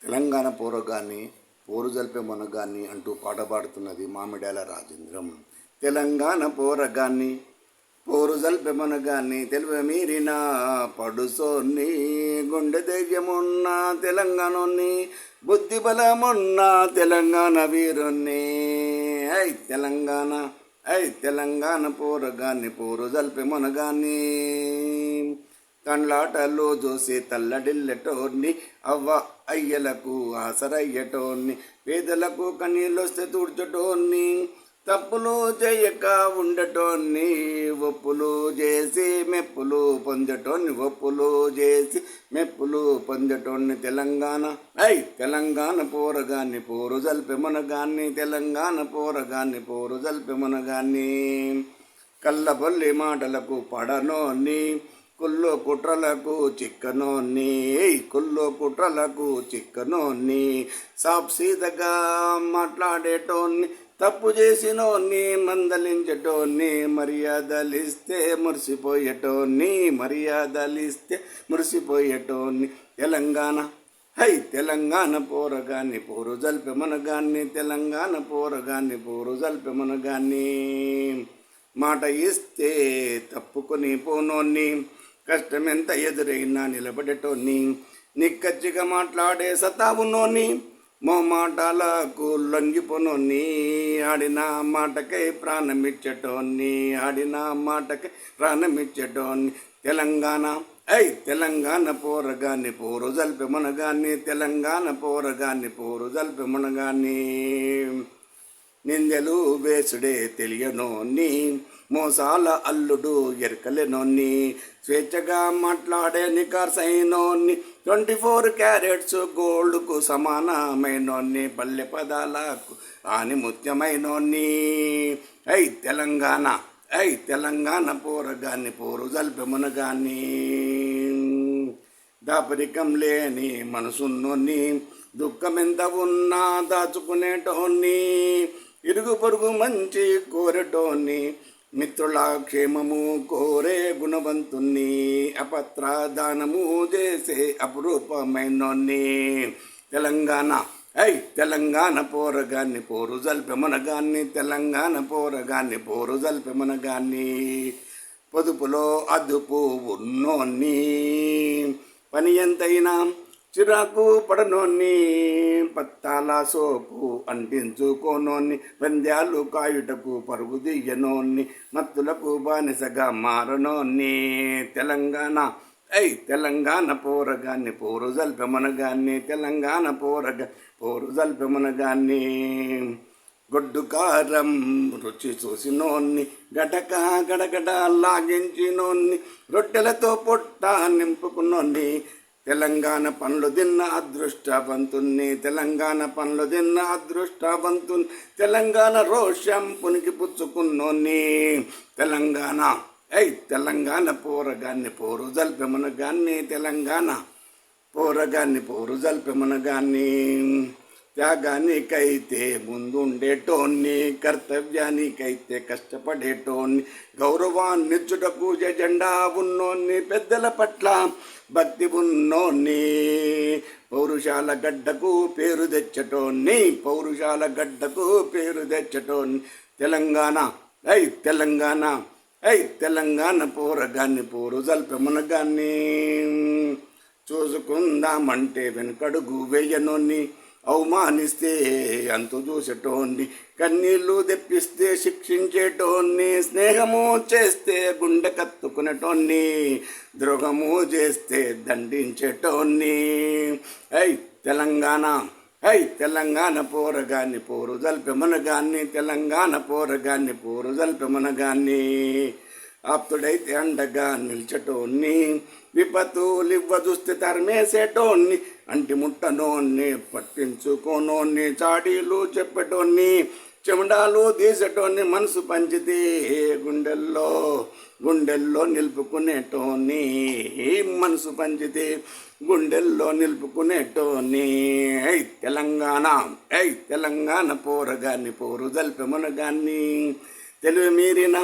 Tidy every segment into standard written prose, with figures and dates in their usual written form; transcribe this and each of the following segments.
తెలంగాణ పోరగాన్ని పోరు జల్పే మనగాన్ని అంటూ పాట పాడుతున్నది మామిడాల రాజేంద్రం. తెలంగాణ పోరగాన్ని పోరు జల్పే మనగాన్ని తెలివి మీరిన పడుసోన్ని గుండె ధైర్యమున్న తెలంగాణని బుద్ధి బలమున్న తెలంగాణ వీరుణ్ణి. తెలంగాణ పోరగాన్ని పోరు జల్పే మనగాన్ని కండ్లాటలో చూసి తల్లడిల్లెటోన్ని అవ్వ అయ్యలకు ఆసరయ్యటోన్ని పేదలకు కన్నీళ్ళొస్తే తుడ్చటోన్ని తప్పులు చేయక ఉండటోన్ని ఒప్పులు చేసి మెప్పులు పొందటోన్ని తెలంగాణ పోరగాన్ని పోరు జల్పె మనగాన్ని తెలంగాణ పోరగాన్ని పోరు జల్పె మనగాన్ని కళ్ళబొల్లి మాటలకు పడనోన్ని కుల్లో కుట్రలకు చిక్కనోన్ని సాప్సీదగా మాట్లాడేటోన్ని తప్పు చేసినోన్ని మందలించటోన్ని మర్యాదలిస్తే మురిసిపోయేటోన్ని తెలంగాణ పోరగాన్ని పోరు జల్పె మనగాన్ని తెలంగాణ పోరగాన్ని పోరు జల్పె మనగాన్ని మాట ఇస్తే తప్పుకొని పోనోన్ని కష్టమెంత ఎదురైనా నిలబడేటోన్ని నిక్కచ్చిగా మాట్లాడే సతావునోని మాటలకు లొంగిపోనోన్ని ఆడిన మాటకై ప్రాణమిచ్చటోన్ని తెలంగాణ పోరగాన్ని పోరు జల్పె మనగాన్ని తెలంగాణ పోరగాన్ని పోరు జల్పె మనగాన్ని నిందెలు వేసుడే తెలియనోన్ని మోసాల అల్లుడు ఎరకలేనోన్ని స్వేచ్ఛగా మాట్లాడే నికార్సైనోన్ని 24 క్యారెట్స్ గోల్డ్కు సమానమైనోన్ని పల్లె పదాలకు ఆనిముత్యమైనోన్ని తెలంగాణ పోరగాన్ని పోరు జల్పె మనగాన్ని దాపరికం లేని మనసున్నోన్ని దుఃఖమెంత ఉన్నా దాచుకునేటోన్ని ఇరుగు పొరుగు మంచి కోరేటోన్ని మిత్రుల క్షేమము కోరే గుణవంతుణ్ణి అపత్రదానము చేసే అపురూపమైనోన్ని తెలంగాణ పోరగాన్ని పోరు జల్పె మనగాన్ని తెలంగాణ పోరగాన్ని పోరు జల్పె మనగాన్ని పొదుపులో అదుపు ఉన్నోన్ని పని ఎంతైనా చిరాకు పడనోన్ని పత్తాల సోపు అంటించుకోనోన్ని పంద్యాలు కాయుటకు పరుగు దియ్యనోన్ని మత్తులకు బానిసగా మారనోన్ని తెలంగాణ పోరగాన్ని పోరు జల్పె మనగాన్ని తెలంగాణ పోరు జల్పె మనగాన్ని గొడ్డు కారం రుచి చూసినోన్ని గడక గడగడ లాగించినోన్ని రొట్టెలతో పొట్ట నింపుకున్నోన్ని తెలంగాణ పనులు తిన్న అదృష్టవంతుణ్ణి తెలంగాణ రోషం పునికి పుచ్చుకున్నోన్ని తెలంగాణ పోరగాన్ని పోరు జల్పె మనగాన్ని తెలంగాణ పోరగాన్ని పోరు జల్పె మనగాన్ని త్యాగానికైతే ముందుండేటోన్ని కర్తవ్యానికైతే కష్టపడేటోన్ని గౌరవాన్నిచ్చుటకు జెండా ఉన్నోన్ని పెద్దల పట్ల భక్తి ఉన్నోన్ని పౌరుషాల గడ్డకు పేరు తెచ్చటోన్ని తెలంగాణ పోరగాన్ని పోరు జల్పె మనగాన్ని చూసుకుందామంటే వెనకడుగు వేయనోన్ని అవమానిస్తే అంతు చూసేటోన్ని కన్నీళ్లు తెప్పిస్తే శిక్షించేటోన్ని స్నేహము చేస్తే గుండె కత్తుకునేటోన్ని ద్రోహము చేస్తే దండించేటోన్ని తెలంగాణ పోరగాన్ని పోరు జల్పె మనగాన్ని తెలంగాణ పోరగాన్ని పోరు జల్పె మనగాన్ని ఆప్తుడైతే అండగా నిల్చటోన్ని విపత్తులివ్వ చూస్తే తరిమేసేటోన్ని అంటి ముట్టనోన్ని పట్టించుకోనోన్ని చాడీలు చెప్పటోన్ని చెమడాలు తీసేటోన్ని మనసు పంచితే గుండెల్లో నిలుపుకునేటోన్ని తెలంగాణ పోరగాన్ని పోరు జల్పె మనగాన్ని తెలివి మీరిన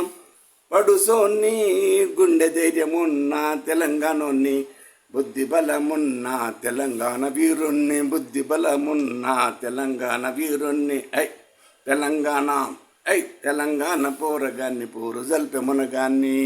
పడుసోన్ని గుండె ధైర్యమున్న తెలంగాణోన్ని బుద్ధి బలమున్న తెలంగాణ వీరుణ్ణి, బుద్ధి బలమున్న తెలంగాణ వీరుణ్ణి. ఐ తెలంగాణ, ఐ తెలంగాణ పోరగాన్ని, పోరు జల్పె మునగాన్ని.